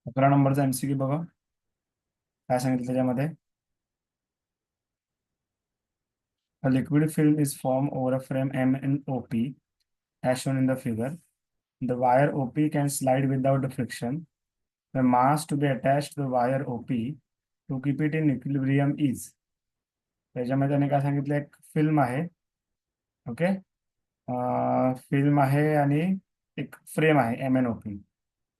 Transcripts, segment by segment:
11 नंबरचा MCQ बघा. काय सांगितलं त्याच्यामध्ये? A liquid film is formed over a frame M and OP as shown in the figure. The wire OP can slide without the friction. The mass to be attached to the wire OP to keep it in equilibrium is. त्याच्यामध्ये त्याने काय सांगितलं, एक film आहे. Okay. Film आहे आणि एक frame आहे MnOP.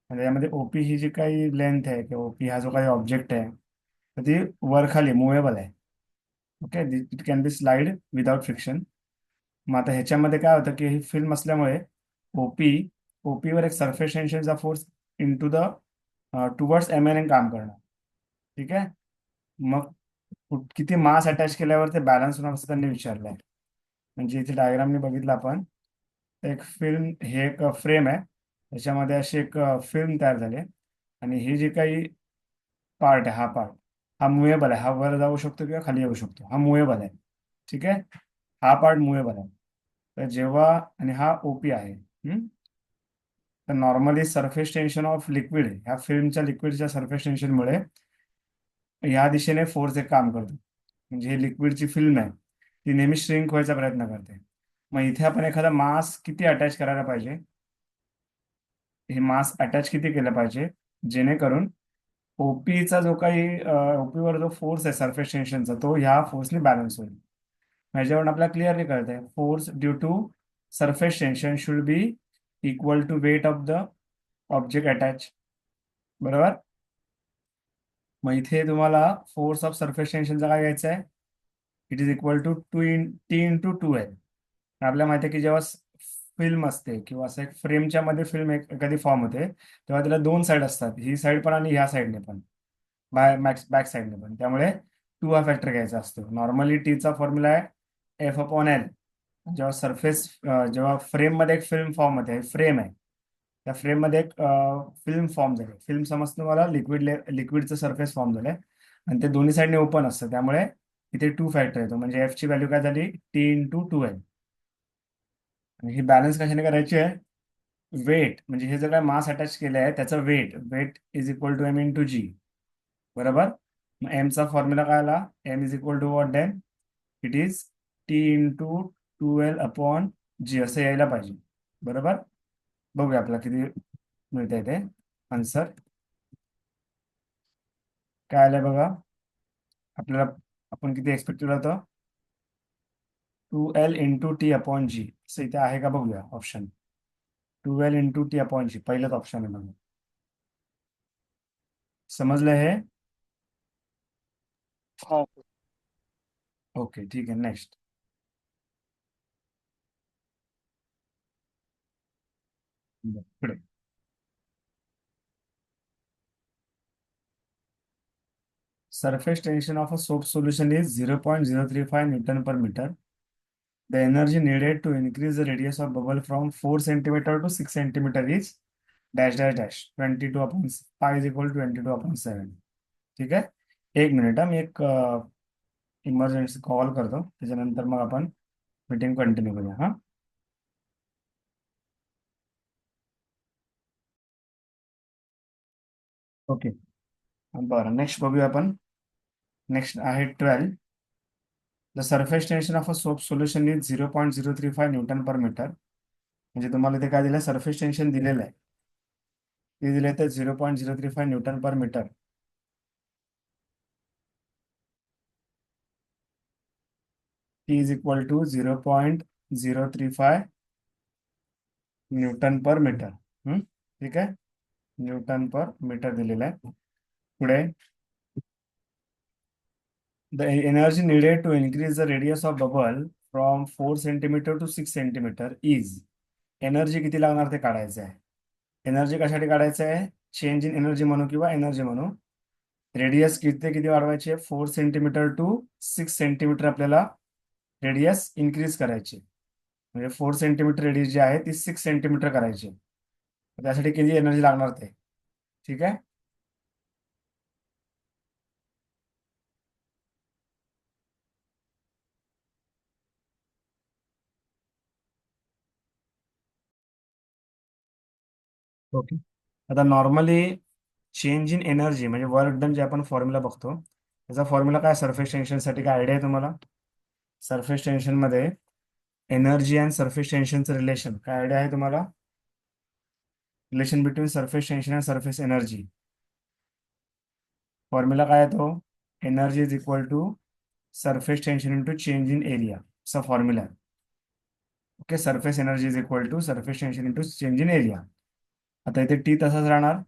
आणि त्यामध्ये OP ही जी काही लेंथ आहे किंवा OP हा जो काही ऑब्जेक्ट आहे तर ती वरखाली मुव्हेबल आहे. Okay. It can be slide without friction. मग आता ह्याच्यामध्ये काय होतं की ही फिल्म असल्यामुळे ओपी ओपीवर एक सरफेस टेन्शनचा force into the towards MnN काम करणार. ठीक आहे. मग किती मास अटॅच केल्यावर ते बॅलन्स होणार असं त्यांनी विचारलंय. म्हणजे इथे डायग्रामने बघितलं आपण, एक फिल्म, हे एक फ्रेम आहे, त्याच्यामध्ये अशी एक फिल्म तयार झाली आहे. आणि ही जी काही पार्ट आहे, हा पार्ट हा मुव्हेबल आहे. हा वर जाऊ शकतो किंवा खाली येऊ शकतो. हा मुव्हेबल आहे. ठीक आहे. हा पार्ट मुव्हेबल आहे. तर जेव्हा, आणि हा ओपी आहे. तर normally surface tension of liquid, ह्या फिल्मच्या लिक्विडच्या सरफेस टेन्शनमुळे ह्या दिशेने फोर्स एक काम करतो. म्हणजे ही लिक्विडची फिल्म आहे, ती नेहमी श्रिंक व्हायचा प्रयत्न करते. मग इथे आपण एखादा मास किती अटॅच करायला पाहिजे, हे मास अटॅच किती केलं पाहिजे जेणेकरून ओपीचा जो काही ओपीवर जो फोर्स आहे सरफेस टेन्शनचा, तो ह्या फोर्सने बॅलन्स होईल. ह्याच्यावरून आपल्याला क्लिअरली कळतंय, force due to surface tension should be equal to weight of the object attach. बरोबर. मग इथे तुम्हाला फोर्स ऑफ सरफेस टेन्शनचा काय घ्यायचा आहे, it is equal to T × 2L. आपल्याला माहिती आहे की जेव्हा फिल्म असते किंवा असं एक फ्रेमच्या मध्ये फिल्म एखादी फॉर्म होते तेव्हा त्याला दोन साईड असतात, ही साईड पण आणि ह्या साईडने पण, बॅक साईडने पण. त्यामुळे 2 हा फॅक्टर घ्यायचा असतो. नॉर्मली टीचा फॉर्म्युला आहे F/L. जेव्हा जेव्हा फ्रेम मध्ये एक फिल्म फॉर्म होते, फ्रेम आहे, त्या फ्रेम मध्ये एक फिल्म फॉर्म झाली. फिल्म समजतं मला, लिक्विडचं सरफेस फॉर्म झालंय आणि ते दोन्ही साईडने ओपन असतं. त्यामुळे इथे 2 फॅक्टर येतो. म्हणजे F ची व्हॅल्यू काय झाली, T × 2L. आणि ही बॅलन्स कशाने करायची आहे, वेट, म्हणजे हे जे काय मास अटॅच केलं आहे त्याचं weight, weight is equal to M × G. बरोबर. मग एमचा फॉर्म्युला काय आला, M is equal to what then, it is T × 2L/G असं यायला पाहिजे. बरोबर. बघूया आपल्याला किती मिळत आहे ते आन्सर. काय आलंय बघा आपल्याला. आपण किती एक्सपेक्ट केलं होतं, 2L × T/G. असं इथे आहे का बघूया ऑप्शन. 2L × T/G पहिलंच ऑप्शन आहे म्हणून. समजलं हे? हाँ। ओके ठीक आहे. नेक्स्ट पुढे. Surface tension of a soap solution is 0.035 Newton per meter. The energy needed to increase the radius of bubble from 4 centimeter to 6 centimeter is dash dash dash 22 upon pi is equal to 22/7. ठीक आहे. एक minute मी एक emergency call करतो, त्याच्यानंतर मग आपण meeting continue करूया. हा. ओके. बरं, नेक्स्ट बघूया आपण. नेक्स्ट आहे 12. The surface tension of a soap solution is 0.035 newton per metre. म्हणजे तुम्हाला इथे काय दिलं, सरफेस टेन्शन दिलेलं आहे, ते दिले तर 0.035 newton per metre. T is equal to 0.035 newton per metre. ठीक आहे. न्यूटन पर मीटर दिलेलं आहे. पुढे, the energy needed to increase the radius of bubble from 4 centimetre to 6 centimetre is. Energy किती लागणार ते काढायचं आहे. एनर्जी कशासाठी काढायचं आहे, चेंज इन एनर्जी म्हणू किंवा एनर्जी म्हणू. रेडियस किती किती वाढवायची आहे, 4 सेंटीमीटर टू 6 सेंटीमीटर आपल्याला रेडियस इन्क्रीज करायची. म्हणजे 4 सेंटीमीटर रेडियस जी आहे ती 6 सेंटीमीटर करायची. त्यासाठी किती एनर्जी लागणार ते. ठीक आहे. ओके. आता नॉर्मली चेंज इन एनर्जी म्हणजे वर्क डन जे आपण फॉर्म्युला बघतो त्याचा फॉर्म्युला काय सरफेस टेन्शनसाठी काय आयडिया आहे तुम्हाला? सरफेस टेन्शन मध्ये एनर्जी अँड सरफेस टेन्शनचं रिलेशन काय आयडिया आहे तुम्हाला? Relation between surface tension and surface energy formula काय आहे तो? Energy is equal to surface tension into change in area असा फॉर्म्युला आहे. Okay, surface energy is equal to surface tension into change in area. आता इथे T तसाच राहणार.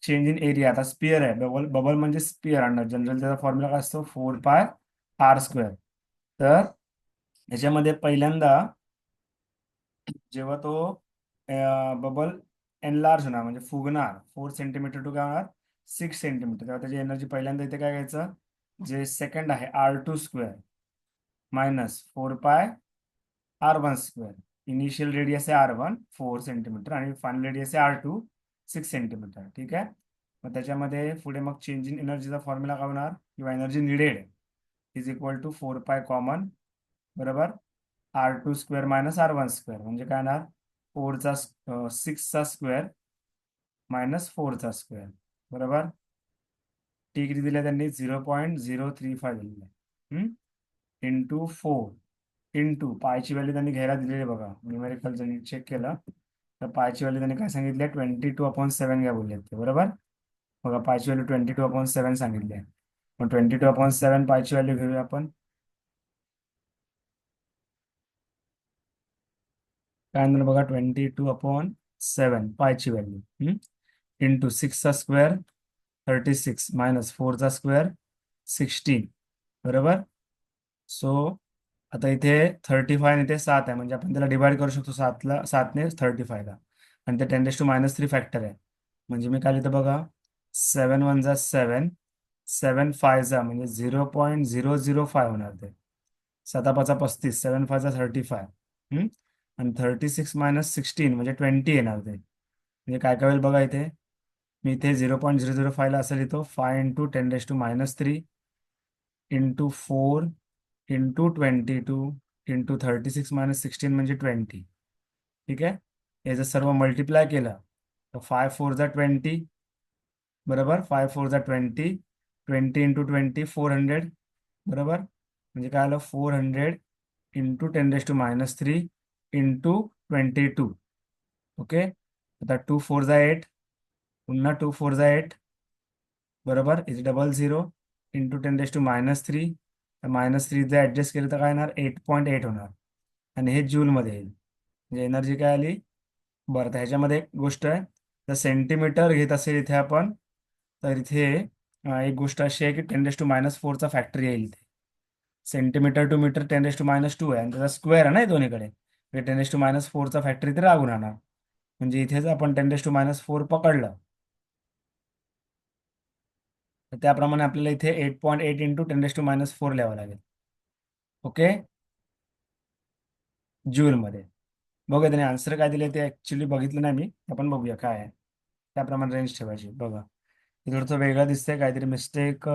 Change in area आता स्पिअर आहे, बबल बबल म्हणजे स्पिअर आणणार. जनरल त्याचा फॉर्म्युला काय असतो? 4πr². तर ह्याच्यामध्ये पहिल्यांदा जेव्हा तो बबल एनलार्ज होणार म्हणजे फुगणार 4 सेंटीमीटर टू काय होणार 6 सेंटीमीटर, तेव्हा त्याची एनर्जी पहिल्यांदा इथे काय घ्यायचं, जे सेकंड आहे r² minus 4πr². Initial radius आहे r1 4 सेंटीमीटर आणि फायनल रेडियस आहे r2 6 सेंटीमीटर. ठीक आहे. मग त्याच्यामध्ये पुढे मग चेंज इन एनर्जीचा फॉर्म्युला काय होणार किंवा energy needed is equal to 4π common बरोबर r² मायनस r1² म्हणजे काय येणार 6चा स्क्वेअर मायनस 4चा स्क्वेअर बरोबर. टी किती दिले त्यांनी 0.035 दिलेलं आहे इंटू 4 इंटू पायची व्हॅल्यू त्यांनी घ्यायला दिलेली बघा. न्यूमेरिकल ज्यांनी चेक केलं तर पायची व्हॅल्यू त्यांनी काय सांगितले 22/7 घ्या बोलले ते बरोबर. बघा पायची व्हॅल्यू 22/7 सांगितली आहे. मग 22/7 पायची व्हॅल्यू घेऊया आपण. काय म्हणणार बघा 22/7 पायची व्हॅल्यू इंटू 6चा स्क्वेअर 36 मायनस 4चा स्क्वेअर 16 बरोबर. सो आता इथे 35 आणि इथे 7 आहे म्हणजे आपण त्याला डिवाइड करू शकतो 7ने 35ला आणि ते 10⁻³ फॅक्टर आहे. म्हणजे मी काय लिहितो बघा 7 1 जा 7 7 5 म्हणजे 0.005 होणार ते. 7 5 35 7 5 35 आणि 36 - 16 म्हणजे 20 येणार ते. म्हणजे काय काय होईल बघा इथे मी इथे 0.005 ला असं लिहितो 5 इंटू 10⁻³ इंटू 4 इंटू 22 इंटू 36 - 16 म्हणजे 20. ठीक आहे. हे जर सर्व मल्टिप्लाय केलं तर 5 4 जा 20 बरोबर 5 4 जा 20 20 इंटू 20 400 बरोबर. म्हणजे काय आलं 400 इंटू 10⁻³ इंटू 22. ओके. आता 2 4 जा 8 पुन्हा 2 4 जा 8 बरोबर इज 00 इंटू 10⁻³ -3 जर ऍडजस्ट केलं तर काय येणार 8.8 होणार आणि हे जूलमध्ये येईल. म्हणजे एनर्जी काय आली बरं. तर ह्याच्यामध्ये एक गोष्ट आहे जर सेंटीमीटर घेत असेल इथे आपण तर इथे एक गोष्ट अशी आहे की 10⁻⁴ फॅक्टर येईल इथे. सेंटीमीटर टू मीटर 10⁻² आहे आणि त्याचा स्क्वेअर आहे ना दोन्हीकडे 10⁻⁴ फॅक्टर इथे लागून राहणार. म्हणजे इथेच आपण 10⁻⁴ पकडलं तर त्याप्रमाणे आपल्याला इथे 8.8 इंटू 10⁻⁴ लिहावं लागेल. ओके जूलमध्ये. बघूया त्याने आन्सर काय दिले ते ऍक्च्युली बघितलं नाही मी, आपण बघूया काय आहे. त्याप्रमाणे रेंज ठेवायची. बघा हे थोडंसं वेगळं दिसतंय काहीतरी mistake.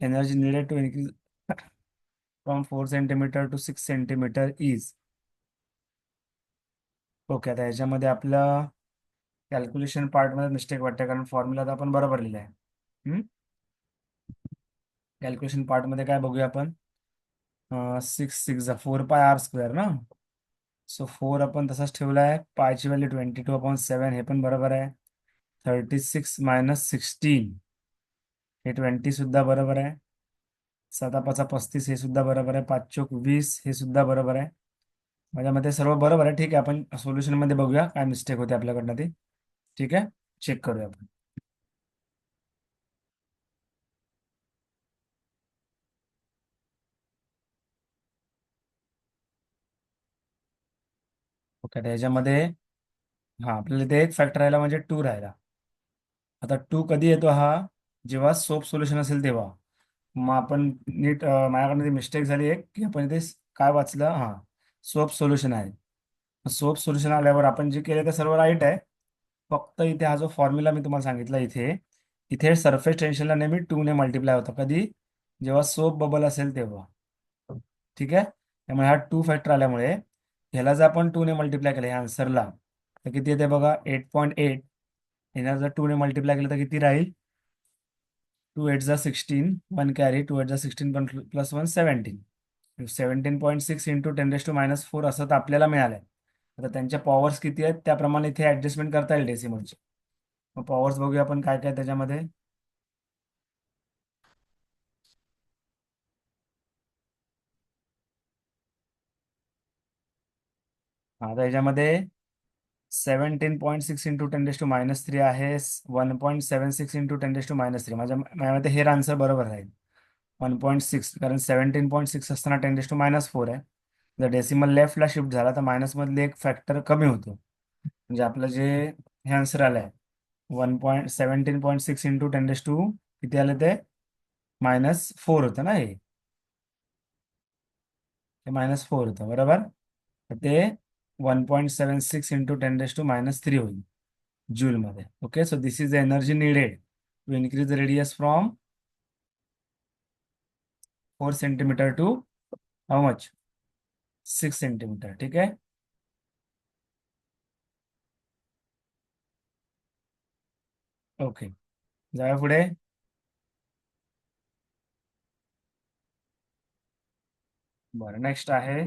Energy needed to increase from 4 centimetre to 6 centimetre is. Okay. आता ह्याच्यामध्ये आपलं कॅल्क्युलेशन पार्टमध्ये मिस्टेक वाटते कारण फॉर्म्युला तर आपण बरोबर लिहिला आहे. कॅल्क्युलेशन पार्टमध्ये काय बघूया आपण 6 6 4πr² ना. सो 4 आपण तसाच ठेवला आहे. पायची व्हॅल्यू 22/7 हे पण बरोबर आहे. 36 - 16 हे 20 सुद्धा बरोबर आहे. 7 5 35 हे सुद्धा बरोबर आहे. 5 चोक 20 हे सुद्धा बरोबर आहे. माझ्या मते सर्व बरोबर आहे. ठीक आहे आपण सोल्युशन मध्ये बघूया काय मिस्टेक होते आपल्याकडनं ते. ठीक आहे चेक करूया आपण. ओके त्याच्यामध्ये हा आपल्याला इथे एक फॅक्टर राहिला म्हणजे 2 राहिला. आता 2 कधी येतो हा जेव्हा सोप सोल्युशन असेल तेव्हा. मग आपण नीट माझ्याकडनं मिस्टेक झाली एक की आपण इथे काय वाचलं सोप सोल्युशन आहे. सोप सोल्युशन आल्यावर आपण जे केलं ते सर्व राईट आहे. फक्त इथे हा जो फॉर्म्युला मी तुम्हाला सांगितला इथे इथे सरफेस टेन्शनला नेहमी 2 ने मल्टिप्लाय होतं कधी जेव्हा सोप बबल असेल तेव्हा. ठीक आहे. त्यामुळे हा 2 फॅक्टर आल्यामुळे ह्याला जर आपण 2 ने मल्टिप्लाय केलं ह्या आन्सरला तर किती येते बघा 8.8 हिला जर 2 ने मल्टिप्लाय केलं तर किती राहील? 2 8 16, 1 कॅरी, 2 8 16 प्लस 1 17. 17.6 इंटू 10⁻⁴ असं तर आपल्याला मिळालंय. आता त्यांच्या पॉवर्स किती आहेत त्याप्रमाणे इथे ऍडजस्टमेंट करता येईल डेसिमलची. मग पॉवर्स बघूया आपण काय काय त्याच्यामध्ये. आता याच्यामध्ये 17.6 इंटू 10⁻³ आहे, 1.76 इंटू 10⁻³ माझ्यामध्ये हे आन्सर बरोबर राहील. 1.6 कारण 17.6 असताना 10⁻⁴ आहे. जर डेसिमल लेफ्टला शिफ्ट झाला तर मायनस मधले एक फॅक्टर कमी होतो. म्हणजे आपलं जे हे आन्सर आलं आहे 17.6 इंटू 10⁻, किती आलं ते -4 होतं ना, हे -4 होतं बरोबर. तर ते 1.76 इंटू 10⁻³ होईल जूलमध्ये. Okay, so this is the energy needed to increase the radius from 4 centimetre to how much, 6 centimetre. ठीक आहे. ओके, जाऊया पुढे. बरं, नेक्स्ट आहे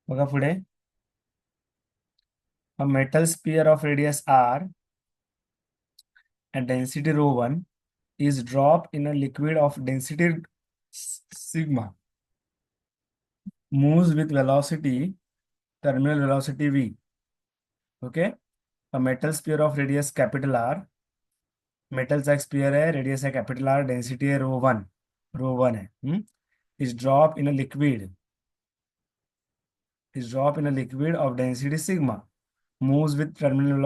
बघा पुढे. A metal sphere of radius r and density ρ1 is dropped in a liquid of density sigma, moves with velocity, terminal velocity v. Okay, a metal sphere of radius capital R, मेटलचा एक sphere है, radius है capital R, density है row one है. Is drop in a liquid, is drop in a liquid of density sigma, moves with terminal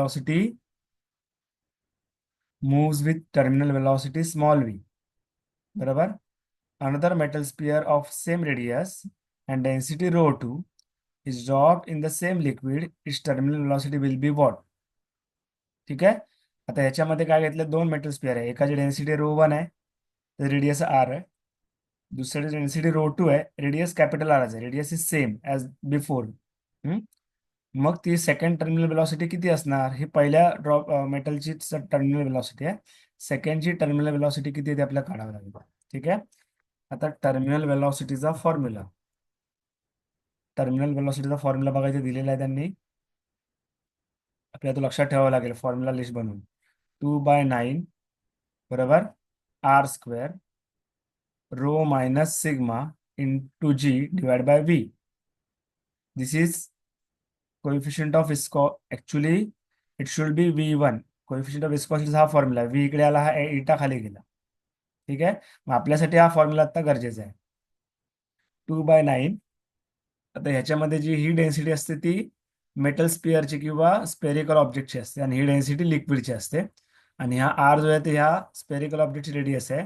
velocity, small v. बराबर. Another metal sphere of same radius and density ρ2 is dropped in the same liquid, its terminal velocity will be what? ठीक आहे. आता ह्याच्यामध्ये काय घेतलं, दोन metal sphere आहे. एकाची डेन्सिटी ρ1 आहे, रेडियस आर आहे. दुसऱ्याची डेन्सिटी ρ2 आहे, रेडियस कॅपिटल आर आहे. Radius is same as before. मग ती सेकंड टर्मिनल वेलॉसिटी किती असणार? ही पहिल्या ड्रॉप मेटलची टर्मिनल वेलॉसिटी आहे. सेकंडची टर्मिनल वेलॉसिटी किती आहे ते आपल्याला काढावं लागेल. ठीक आहे. आता टर्मिनल वेलॉसिटीचा फॉर्म्युला बघायचा दिलेला आहे त्यांनी. आपल्याला तो लक्षात ठेवावा लागेल फॉर्म्युला लिस्ट बनवून. 2/9 बरोबर r² rho minus sigma into g divide by v. This is coefficient of visco, actually it should be v1. Coefficient of विस्कोसिटीचा हा फॉर्म्युला आहे. v इकडे आला, हा इटा खाली गेला. ठीक आहे. मग आपल्यासाठी हा फॉर्म्युला आता गरजेचा आहे. 2/9. आता ह्याच्यामध्ये जी ही डेन्सिटी असते ती मेटल स्पिअरची किंवा स्पेरिकल ऑब्जेक्टची असते आणि ही डेन्सिटी लिक्विडची असते. आणि हा आर जो आहे ते ह्या स्पेरिकल ऑब्जेक्टची रेडियस आहे.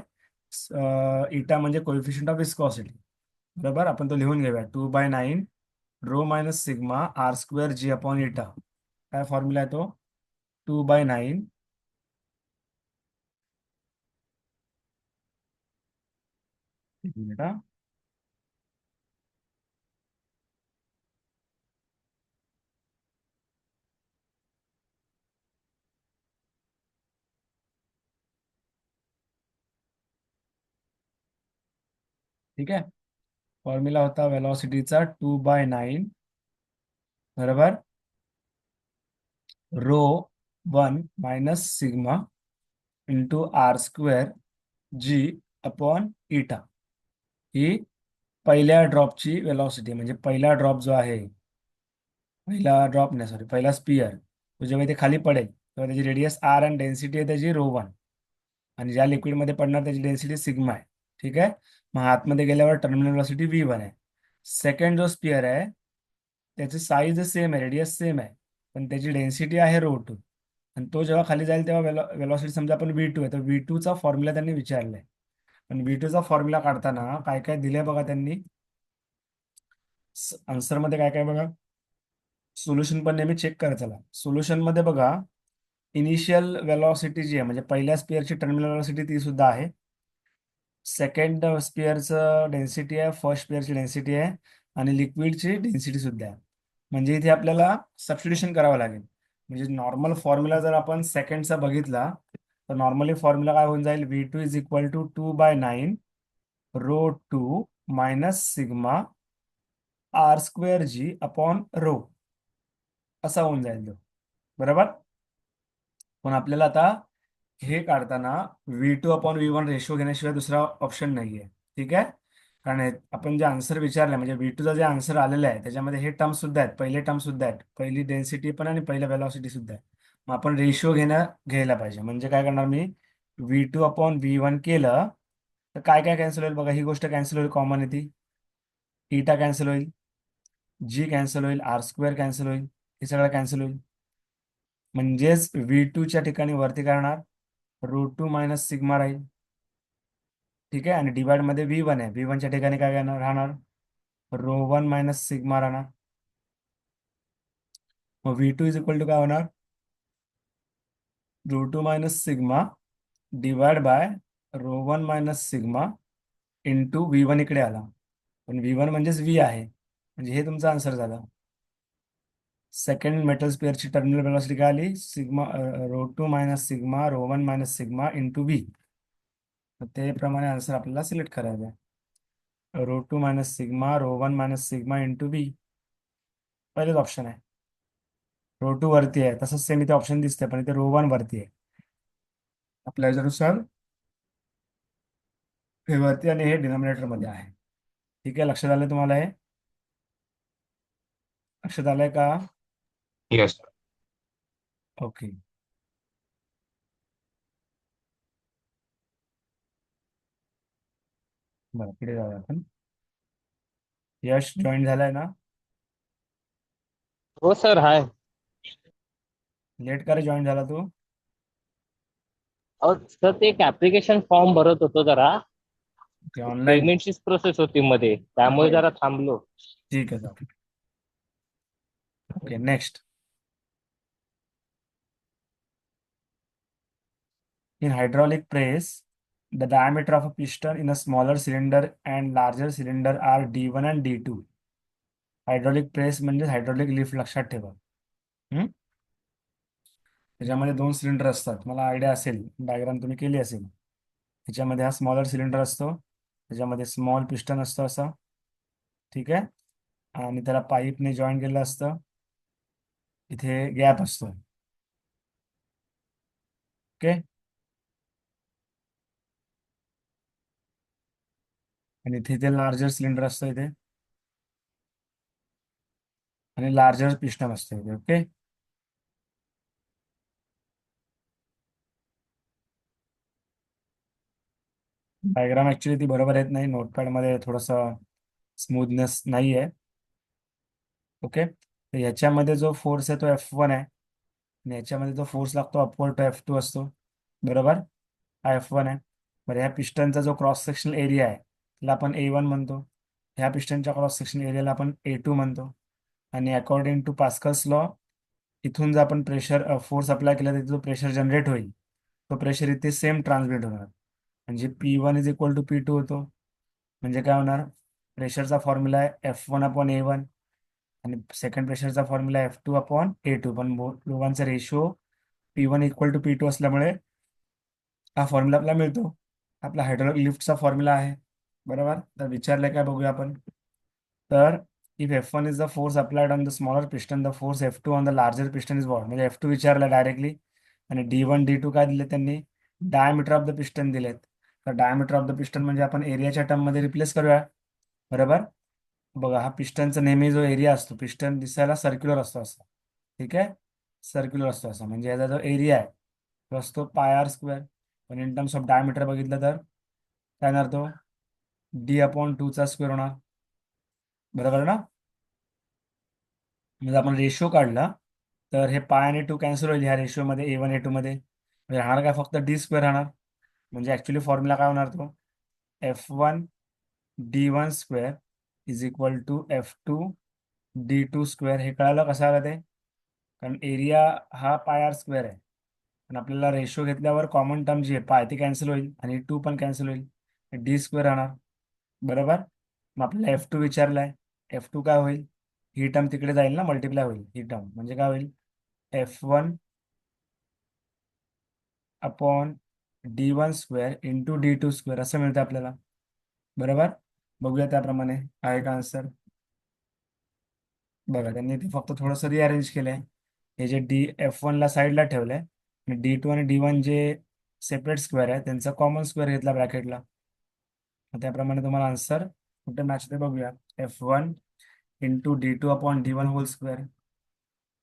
इटा म्हणजे कोएफिशिएंट ऑफ विस्कॉसिटी. बरोबर, आपण तो लिहून घेऊया. 2/9 rho minus sigma r² g upon eta. काय फॉर्म्युला आहे तो? 2/9 एक मिनिट हा. ठीक आहे. फॉर्म्युला होता वेलॉसिटीचा 2/9 बरोबर rho 1 minus sigma into r² g upon eta. ही पहिल्या ड्रॉपची वेलॉसिटी, म्हणजे पहिला ड्रॉप जो आहे, पहिला ड्रॉप नाही सॉरी पहिला स्पियर, तो जेव्हा ते खाली पडेल तेव्हा त्याची रेडियस आर आणि डेन्सिटी आहे त्याची रो 1. आणि ज्या लिक्विडमध्ये पडणार त्याची डेन्सिटी सिग्मा आहे. ठीक आहे. मग आतमध्ये गेल्यावर टर्मिनल वेलॉसिटी v1 आहे. सेकंड जो स्पियर आहे त्याची साईज सेम आहे, रेडियस सेम आहे, पण त्याची डेन्सिटी आहे रो 2. आणि तो जेव्हा खाली जाईल तेव्हा वेलॉसिटी समजा आपण v2 आहे, तर v2चा फॉर्म्युला त्यांनी विचारलाय. पण v2चा फॉर्म्युला काढताना काय काय दिलंय बघा त्यांनी. आन्सरमध्ये काय काय बघा. सोल्युशन पण नेहमी चेक करा. चला सोल्युशन मध्ये बघा, इनिशियल वेलॉसिटी जी आहे म्हणजे पहिल्या स्पिअरची टर्मिनल वेलॉसिटी ती सुद्धा आहे. सेकंड स्पिअरचं डेन्सिटी आहे, फर्स्ट स्पिअरची डेन्सिटी आहे आणि लिक्विडची डेन्सिटी सुद्धा आहे. म्हणजे इथे आपल्याला सबस्टिट्यूशन करावं लागेल. म्हणजे नॉर्मल फॉर्म्युला जर आपण सेकंडचा बघितला तर नॉर्मली फॉर्म्युला काय होऊन जाईल, V2 is equal to 2/9 ρ2 minus sigma R²G upon rho, असा होऊन जाईल तो. बरोबर. पण आपल्याला आता हे काढताना V2/V1 रेशो घेण्याशिवाय दुसरा ऑप्शन नाहीये. ठीक आहे. कारण आपण जे आन्सर विचारलं म्हणजे V2चा जे आन्सर आलेला आहे त्याच्यामध्ये हे टर्म सुद्धा आहेत, पहिले टर्म सुद्धा आहेत, पहिली डेन्सिटी पण आणि पहिलं वेलॉसिटी सुद्धा आहे. मग आपण रेशिओ घ्यायला पाहिजे. म्हणजे काय करणार मी, V2/V1 केलं तर काय काय कॅन्सल होईल बघा. ही गोष्ट कॅन्सल होईल, कॉमन आहे ती. इटा कॅन्सल होईल, G कॅन्सल होईल, R² कॅन्सल होईल, हे सगळं कॅन्सल होईल. म्हणजेच V2च्या ठिकाणी वरती करणार √2 मायनस सिग्मा राहील. ठीक आहे. आणि डिवाइड मध्ये V1 आहे, V1च्या ठिकाणी काय राहणार, ρ1 मायनस सिग्मा राहणार. मग V2 इज इक्वल टू काय होणार, √2 minus sigma divide by ρ1 minus sigma into V1 इकडे आला. पण V1 म्हणजेच V आहे, म्हणजे हे तुमचा आन्सर झाला. सेकंड मेटल स्पेअरची टर्मिनल वेलोसिटी काय आली, sigma ρ2 minus sigma ρ1 minus sigma into V. ते प्रमाणे आन्सर आपल्याला सिलेक्ट करायचा आहे. ρ2 minus sigma ρ1 minus sigma into V पहिलेच ऑप्शन आहे. ρ2 वरती आहे, तसंच सेम इथे ऑप्शन दिसते, पण इथे ρ1 वरती आहे. आपल्या याच्यानुसार हे वरती आणि हे डिनॉमिनेटर मध्ये आहे. ठीक आहे. लक्षात आलं तुम्हाला, हे लक्षात आलंय का? Yes sir. ओके. बरं, पुढे जाऊया आपण. यश जॉईन झालाय ना? हो सर, हाय. लेट का रे जॉईन झाला तू? अहो सर, ते एक ऍप्लिकेशन फॉर्म भरत होतो जरा. Okay, online. पेमेंटचीच प्रोसेस होती मध्ये, त्यामुळे जरा थांबलो. ठीक आहे चालेल. Okay, next. In hydraulic press, the diameter of a piston in a smaller cylinder and larger cylinder are D1 and D2. Hydraulic press म्हणजे हायड्रॉलिक लिफ्ट, लक्षात ठेवा. हम्म? त्याच्यामध्ये 2 सिलेंडर असतात, मला आयडिया असेल, डायग्राम तुम्ही केली असेल. त्याच्यामध्ये हा स्मॉलर सिलेंडर असतो, त्याच्यामध्ये स्मॉल पिस्टन असतो असा. ठीक आहे. आणि त्याला पाईपने जॉईन केलेलं असतं, इथे गॅप असतो. ओके. आणि इथे लार्जर सिलेंडर असतं इथे, आणि लार्जर पिस्टन असतं इथे. ओके. डायग्राम ऍक्च्युली ती बरोबर येत नाही, नोटपॅड मध्ये थोडस स्मूथनेस नाही आहे. ओके. तर ह्याच्यामध्ये जो फोर्स आहे तो F1 आहे, आणि ह्याच्यामध्ये जो फोर्स लागतो अपवर्ड तो F2 असतो. बरोबर. हा F1 आहे. बरं, ह्या पिस्टनचा जो क्रॉस सेक्शनल एरिया आहे त्याला आपण A1 म्हणतो. ह्या पिस्टनच्या क्रॉस सेक्शनल एरियाला आपण A2 म्हणतो. आणि अकॉर्डिंग टू पास्कल्स लॉ, इथून जर आपण प्रेशर फोर्स अप्लाय केला तर जो प्रेशर जनरेट होईल तो प्रेशर इथे सेम ट्रान्समिट होणार. म्हणजे P1 is equal to P2 होतो. म्हणजे काय होणार, प्रेशरचा फॉर्म्युला आहे F1/A1, आणि सेकंड प्रेशरचा फॉर्म्युला आहे F2/A2. पण दोघांचा ratio P1 equal to P2 असल्यामुळे हा फॉर्म्युला आपल्याला मिळतो. आपला हायड्रॉलिक लिफ्टचा फॉर्म्युला आहे. बरोबर. तर विचारलंय काय बघूया आपण. तर if F1 is the force applied on the smaller piston, the force F2 on the larger piston is what. म्हणजे F2 विचारलं डायरेक्टली, आणि D1 D2 काय दिले त्यांनी, डायमीटर ऑफ द पिस्टन दिलेत. तर डायमीटर ऑफ द पिस्टन म्हणजे आपण एरियाच्या टर्म मध्ये रिप्लेस करूया. बरोबर. बघा, हा पिस्टनचा नेहमी जो एरिया असतो, पिस्टन दिसायला सर्क्युलर असतो असा. ठीक आहे. सर्क्युलर असतो असा, म्हणजे याचा जो एरिया आहे तो असतो πr². पण इन टर्म्स ऑफ डायमीटर बघितलं तर काय येणार, तो D/2 चा स्क्वेअर होणार. बरोबर ना. म्हणजे आपण रेशिओ काढला तर हे पाय आणि 2 कॅन्सल होईल ह्या रेशिओमध्ये, A1 A2 मध्ये. म्हणजे राहणार काय, फक्त D² राहणार. म्हणजे ऍक्च्युली फॉर्म्युला काय होणार, तो F1 D1² is equal to F2 D2². हे कळालं कसं आलं ते, कारण एरिया हा πr² आहे. पण आपल्याला रेशो घेतल्यावर कॉमन टर्म जी आहे पाय ती कॅन्सल होईल, आणि 2 पण कॅन्सल होईल, D² राहणार. बरोबर. मग आपल्याला F2 विचारलाय, F2 काय होईल, ही टर्म तिकडे जाईल ना, मल्टिप्लाय होईल ही टर्म, म्हणजे काय होईल F1 upon D1 square into D2 square असं मिळतं आपल्याला. बरोबर. बघूया त्याप्रमाणे आहे का आन्सर. बघा त्यांनी ते फक्त थोडंसं रिअरेंज केलंय. हे जे F1 ला साईडला ठेवलंय आणि D2 आणि D1 जे सेपरेट स्क्वेअर आहे त्यांचा कॉमन स्क्वेअर घेतला ब्रॅकेटला. त्याप्रमाणे तुम्हाला आन्सर कुठे मॅच होते बघूया. F1 into D2 upon D1 hole square.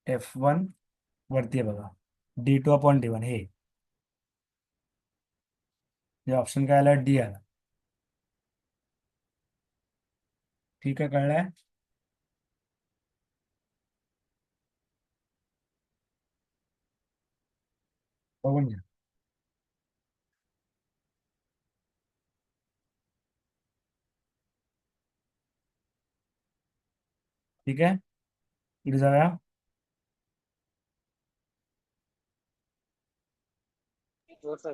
F1 वरती आहे बघा, D2 अपॉन D1 हे ऑप्शन काय आला, डी आला. ठीक आहे, कळलंय. बघून घ्या. ठीक आहे, इकडे जाऊया. हो सर.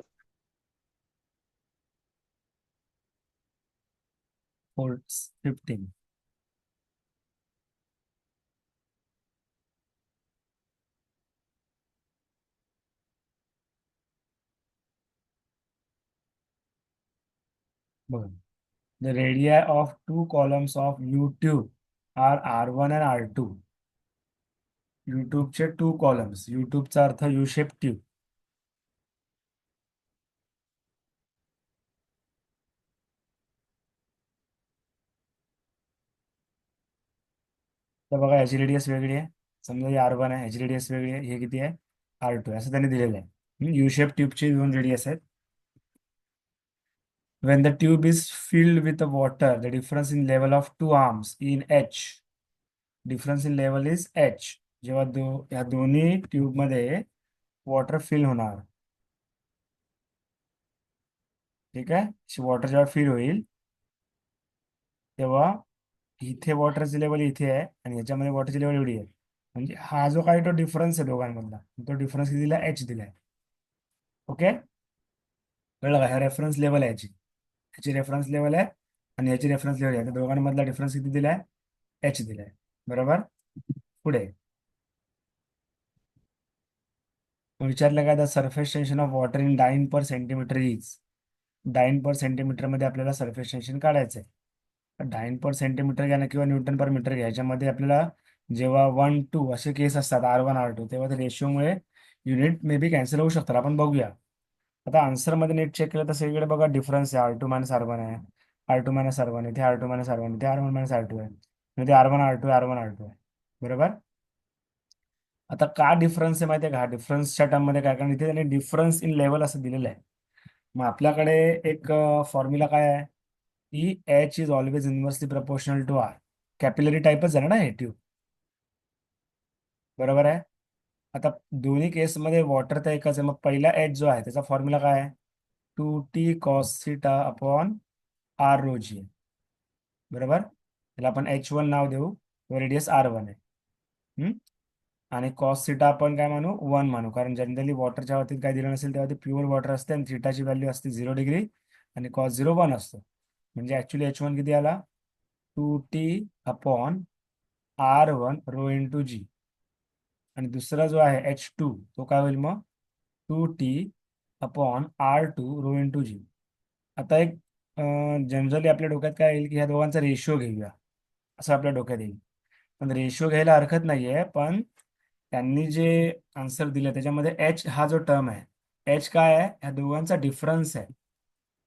15. बघा, the radii of two columns of YouTube are R1 and R2. युट्यूबचे टू कॉलम्स, युट्यूबचा अर्थ यू शेप ट्यूब. तर बघा ह्याची रेडियस वेगळी आहे. समजा ही R1 आहे, ह्याची रेडियस वेगळी आहे. हे किती आहे, R2 आहे, असं त्यांनी दिलेलं आहे. यू शेप ट्यूबची दोन रेडियस आहेत. When the tube is filled with the water, the difference in level of two arms in H. Difference in level is H. जेव्हा ह्या दोन्ही ट्यूब मध्ये वॉटर फिल होणार. ठीक आहे, वॉटर जेव्हा फिल होईल तेव्हा इथे वॉटरची लेवल इथे आहे आणि ह्याच्यामध्ये वॉटरची लेवल एवढी आहे. म्हणजे हा जो काही तो डिफरन्स आहे दोघांमधला, तो डिफरन्स किती दिला, H दिलाय. ओके, कळलं का. ह्या रेफरन्स लेवल आहे ह्याची, ह्याची रेफरन्स लेवल आहे आणि ह्याची रेफरन्स लेवल आहे. त्या दोघांमधला डिफरन्स किती दिलाय, H दिलाय. बरोबर. पुढे विचारलं काय, the surface tension of water in dyne per centimetre is. Dyne per centimetre मध्ये आपल्याला सरफेस टेन्शन काढायचं आहे. डाइन पर सेंटीमीटर घ्या ना किंवा न्यूटन पर मीटर घ्या. याच्यामध्ये आपल्याला जेव्हा 1-2 असे केस असतात, R1 R2, तेव्हा ते रेशिओमुळे युनिट मे बी कॅन्सल होऊ शकतात. आपण बघूया. आता आन्सरमध्ये नीट चेक केलं तर सगळीकडे बघा डिफरन्स आहे, R2 मायनस R1 आहे, R2 मायनस R1 इथे, R2 मायनस R1 इथे, R1 मायनस R2 आहे, इथे R1 R2 R1 R2 आहे. बरोबर. आता का डिफरन्स आहे माहिती आहे का, डिफरन्सच्या टर्म मध्ये काय, कारण इथे त्यांनी डिफरन्स इन लेवल असं दिलेलं आहे. मग आपल्याकडे एक फॉर्म्युला काय आहे, की H is always inversely proportional to R. Capillary टाईपच आहे ना हे ट्यूब. बरोबर आहे. आता दोन्ही केसमध्ये वॉटर तर एकच आहे. मग पहिला H जो आहे त्याचा फॉर्म्युला काय आहे, 2T cos theta upon R rho g आहे. बरोबर. त्याला आपण H1 नाव देऊ, रेडियस R1 आहे. आणि कॉस थिटा आपण काय मानू, 1 मानू, कारण जनरली वॉटरच्या बाबतीत काय दिलं नसेल तेव्हा ते प्युअर वॉटर असते आणि थिटाची व्हॅल्यू असते 0 डिग्री आणि कॉस 0 1 असतो. म्हणजे ऍक्च्युली H1 किती आला, 2T upon R1 rho into जी. आणि दुसरा जो आहे H2 तो काय होईल मग, 2T upon R2 rho into जी. आता एक जनरली आपल्या डोक्यात काय येईल की ह्या दोघांचा रेशिओ घेऊया, असं आपल्या डोक्यात येईल. पण रेशिओ घ्यायला हरकत नाहीये, पण त्यांनी जे आन्सर दिलं त्याच्यामध्ये H हा जो टर्म आहे, H काय आहे, ह्या दोघांचा डिफरन्स आहे.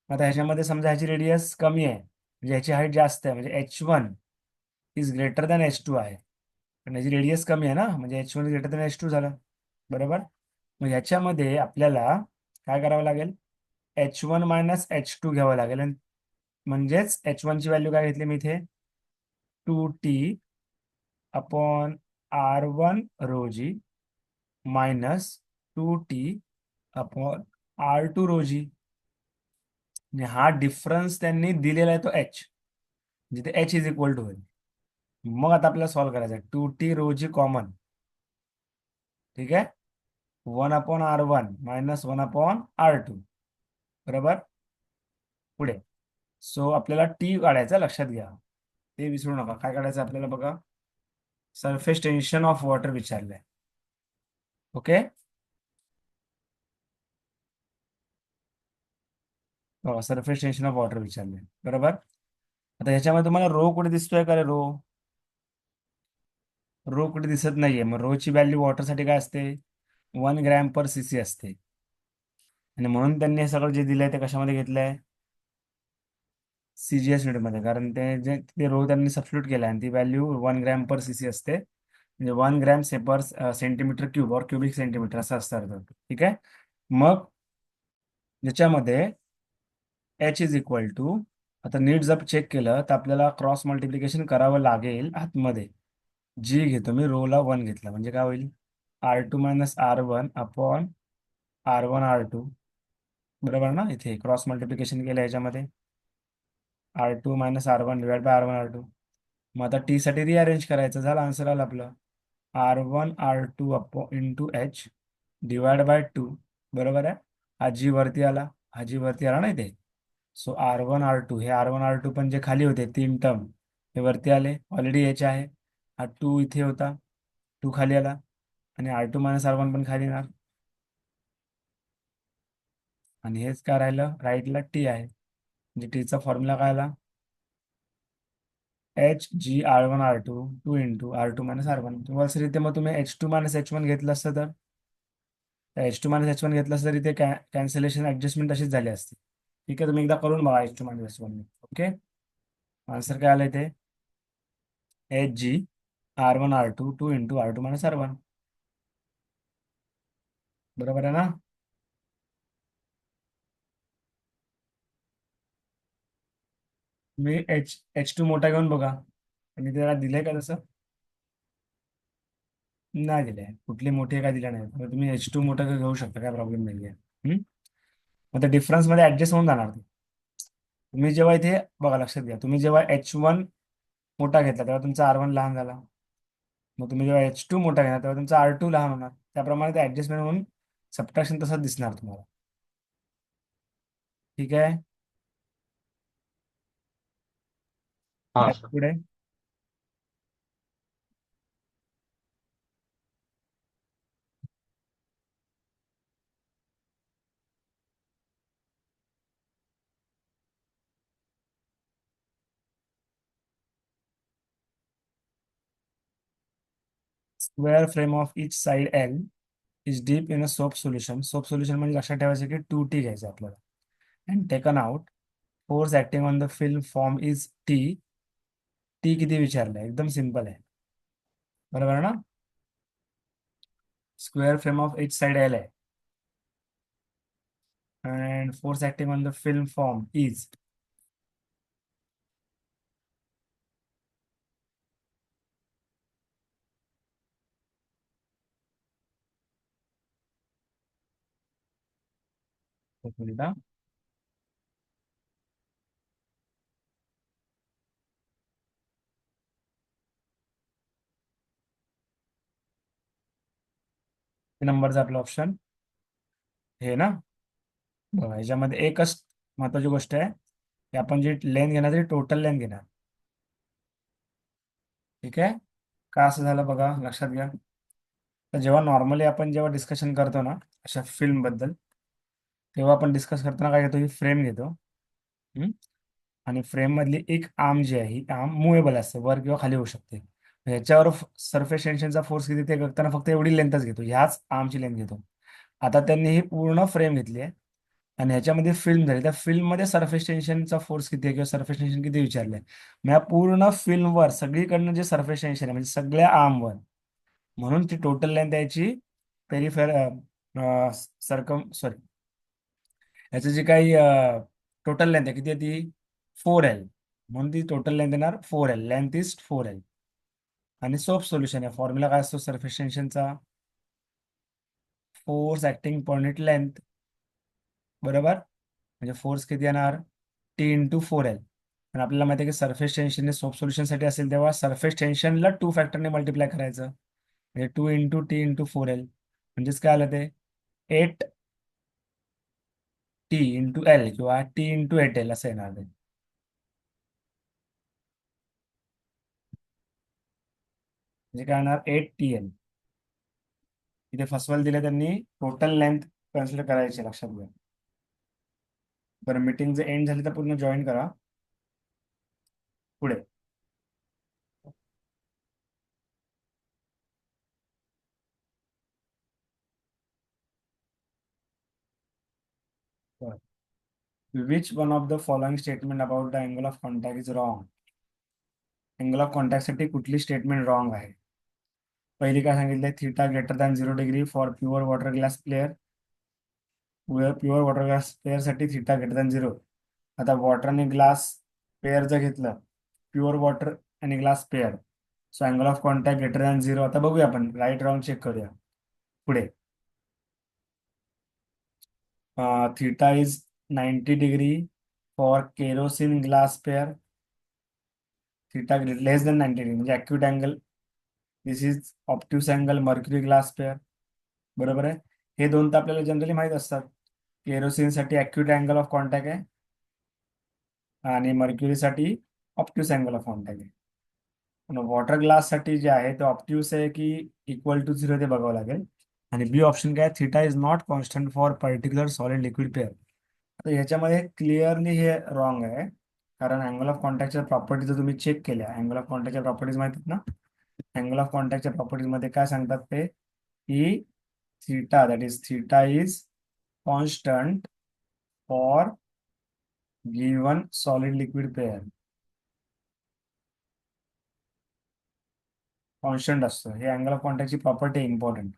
आता ह्याच्यामध्ये समजा ह्याची रेडियस कमी आहे म्हणजे ह्याची हाईट जास्त आहे, म्हणजे H1 is greater than H2 आहे. पण ह्याची रेडियस कमी आहे ना, म्हणजे H1 is greater than H2 झालं. बरोबर. मग ह्याच्यामध्ये आपल्याला काय करावं लागेल, H1 मायनस H2 घ्यावं लागेल. आणि म्हणजेच H1 ची व्हॅल्यू काय घेतली मी इथे, 2T upon R1 rho g minus 2T upon R2 rho g. म्हणजे हा डिफरन्स त्यांनी दिलेला आहे तो H, जिथे H इज इक्वल टू होईल. मग आता आपल्याला सॉल्व्ह करायचं आहे, 2T रो जी कॉमन. ठीक आहे, 1/R1 मायनस 1/R2. बरोबर. पुढे सो आपल्याला टी काढायचं, लक्षात घ्या, ते विसरू नका. काय काढायचं आपल्याला बघा, सरफेस टेन्शन ऑफ वॉटर विचारलंय. Okay. Surface tension of water विचारले, बरोबर. आता ह्याच्यामध्ये तुम्हाला रो कुठे दिसतोय का रे? रो कुठे दिसत नाहीये. मग रोची व्हॅल्यू वॉटरसाठी काय असते? 1 ग्रॅम पर cc असते. आणि म्हणून त्यांनी हे सगळं जे दिलंय ते कशामध्ये घेतलंय? CGS युनिटमध्ये. कारण ते जे ते रो त्यांनी सबस्टिट्यूट केला आणि ती व्हॅल्यू 1 ग्रॅम पर cc असते. म्हणजे 1 ग्रॅम पर सेंटीमीटर क्यूब और क्युबिक सेंटीमीटर असं असतं अर्थ. ठीक आहे. मग ज्याच्यामध्ये H=, आता नीट जर चेक केलं तर आपल्याला क्रॉस मल्टिप्लिकेशन करावं लागेल आतमध्ये. जी घेतो मी, रोला 1 घेतला म्हणजे काय होईल? R2 - R1 upon R1 R2. बरोबर ना? इथे क्रॉस मल्टिप्लिकेशन केलं ह्याच्यामध्ये. R2 - R1 divide by R1 R2. मग आता टी साठी रिअरेंज करायचं. झालं, आन्सर आलं आपलं. R1 R2 into H divide by 2. बरोबर आहे. हा जी वरती आला, हा जी वरती आला ना इथे. सो R1 R2, हे R1 R2 पण जे खाली होते 3 टर्म हे वरती आले. ऑलरेडी H आहे. हा 2 इथे होता, 2 खाली आला. आणि R2 - R1 पण खाली येणार. आणि हेच काय राहिलं? राईटला टी आहे. म्हणजे टीचा फॉर्म्युला काय आला? HgR1 R2 2 into R2 - R1. तुम्हाला सर इथे मग तुम्ही H2 - H1 घेतलं असतं तर H2 - H1 घेतलं असतं तर इथे कॅन्सलेशन ऍडजस्टमेंट अशीच झाली असती. ठीक आहे. तुम्ही एकदा करून बघा H2 - H1. ओके. आन्सर काय आलं इथे? HgR1 R2 2 into R2 - R1. बरोबर आहे ना? मी H2 मोठा घेऊन बघा. आणि त्याला दिलंय का तसं? नाही दिलंय. कुठली मोठी काय दिल्या नाही. तर तुम्ही H2 मोठा घेऊ शकता, काय प्रॉब्लेम नाहीये. मग त्या डिफरन्स मध्ये ऍडजस्ट होऊन जाणार ते. तुम्ही जेव्हा इथे बघा, लक्षात घ्या, तुम्ही जेव्हा H1 मोठा घेतला तेव्हा तुमचा R1 लहान झाला. मग तुम्ही जेव्हा H2 मोठा घेणार तेव्हा तुमचा R2 लहान होणार. त्याप्रमाणे ते ऍडजस्टमेंट होऊन सबट्रॅक्शन तसंच दिसणार तुम्हाला. ठीक आहे. हा त्यात सर. पुढे square frame of each side L is deep in a soap solution. Soap solution म्हणजे लक्षात ठेवायचं की 2T घ्यायचं आपल्याला. And taken out. Force acting on the film form is T. T किती विचारलंय? एकदम सिंपल आहे. बरोबर आहे ना? Square frame of each side L आहे. And force acting on the film form is. एक मिनिट हा. नंबरचा आपला ऑप्शन हे ना. बघा, ह्याच्यामध्ये एकच महत्वाची गोष्ट आहे की आपण जी लेंथ घेणार ती टोटल लेंथ घेणार. ठीक आहे. का असं झालं बघा, लक्षात घ्या. तर जेव्हा नॉर्मली आपण जेव्हा डिस्कशन करतो ना अशा फिल्म बद्दल, तेव्हा आपण डिस्कस करताना काय घेतो? ही फ्रेम घेतो. हम्म? आणि फ्रेम मधली एक आर्म जी आहे, ही आर्म मुवेबल असते, वर किंवा खाली होऊ शकते. ह्याच्यावर सरफेस टेन्शनचा फोर्स किती ते बघताना फक्त एवढी लेंथच घेतो, ह्याच आर्मची लेंथ घेतो. आता त्यांनी ही पूर्ण फ्रेम घेतली आहे आणि ह्याच्यामध्ये फिल्म झाली. त्या फिल्ममध्ये सरफेस टेन्शनचा फोर्स किती आहे किंवा सरफेस टेन्शन किती विचारलंय. मग या पूर्ण फिल्मवर सगळीकडनं जे सरफेस टेन्शन आहे म्हणजे सगळ्या आर्मवर, म्हणून ती टोटल लेंथ याची पेरिफेर सरकम सॉरी याची जी काही टोटल लेंथ आहे किती आहे ती 4L. म्हणून ती टोटल लेंथ येणार 4L. Length is 4L. आणि सोप सोल्युशन आहे. फॉर्म्युला काय असतो सरफेस टेन्शनचा? Force acting per unit length. बरोबर. म्हणजे फोर्स किती येणार? T × 4L. आणि आपल्याला माहिती आहे की सरफेस टेन्शन सोप सोल्युशनसाठी असेल तेव्हा सरफेस टेन्शनला 2 फॅक्टरने मल्टिप्लाय करायचं. म्हणजे 2 × T × 4L. म्हणजेच काय आलं ते 8T × L किंवा T × 8L असं येणार ते. म्हणजे काय येणार? 8TL. इथे फसवायला दिले त्यांनी टोटल लेंथ कन्सिडर करायची, लक्षात घ्या. बरं, मीटिंग जर एंड झाली तर पूर्ण जॉईन करा. पुढे which one of the following statement about the angle of contact is wrong. Angle of कॉन्टॅक्टसाठी कुठली स्टेटमेंट रॉंग आहे? पहिली काय सांगितलंय, theta greater than 0 degree for pure water glass pair. Pure water glass प्लेअरसाठी थिटा ग्रेटर दॅन 0. आता water आणि glass pair जर घेतलं, प्युअर वॉटर आणि glass pair, so angle of contact greater than 0. आता बघूया आपण, राईट रॉंग चेक करूया. पुढे theta is 90 degree for kerosene glass pair. Theta less than 90 degree म्हणजे acute angle. This is obtuse angle mercury glass pair. बरोबर आहे. हे दोन तर आपल्याला जनरली माहीत असतात. केरोसिनसाठी अॅक्यूट अँगल ऑफ कॉन्टॅक्ट आहे आणि मर्क्युरीसाठी ऑप्ट्यूस अँगल ऑफ कॉन्टॅक्ट आहे. पण वॉटर ग्लाससाठी जे आहे ते ऑप्ट्यूस आहे की इक्वल टू 0 ते बघावं लागेल. आणि बी ऑप्शन काय, theta is not constant for particular solid liquid pair. तर ह्याच्यामध्ये क्लिअरली हे रॉंग आहे, कारण अँगल ऑफ कॉन्टॅक्टच्या प्रॉपर्टीज जर तुम्ही चेक केल्या, अँगल ऑफ कॉन्टॅक्टच्या प्रॉपर्टीज माहिती आहेत ना. अँगल ऑफ कॉन्टॅक्टच्या प्रॉपर्टीजमध्ये काय सांगतात ते, की theta that is theta is constant for given solid liquid pair. Constant असतो, हे अँगल ऑफ कॉन्टॅक्टची प्रॉपर्टी इम्पॉर्टंट.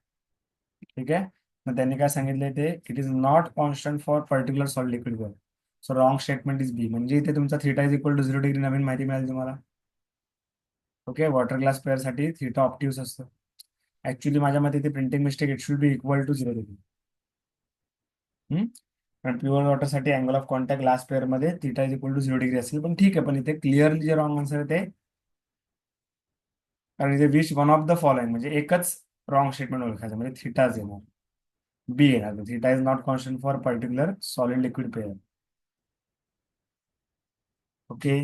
ठीक आहे. मग त्यांनी काय सांगितलंय ते, it is not constant for particular solid liquid pair. So wrong statement is B. म्हणजे इथे तुमचा theta is equal to 0 degree नवीन माहिती मिळाली तुम्हाला. ओके, वॉटर ग्लास पेअरसाठी थीटा ऑप्टिव्स असतं. ऍक्च्युली माझ्या मते ते printing mistake, it should be equal to 0 degree. कारण प्युअर वॉटरसाठी अँगल ऑफ कॉन्टॅक्ट ग्लास पेअरमध्ये theta is equal to 0 degree असेल. पण ठीक आहे, पण इथे क्लिअरली जे रॉंग आन्सर आहे ते, कारण इथे which one of the following म्हणजे एकच रॉंग स्टेटमेंट ओळखायचं, म्हणजे थिटाच येणार, बी येणार. Theta is not constant for particular solid liquid pair. Okay.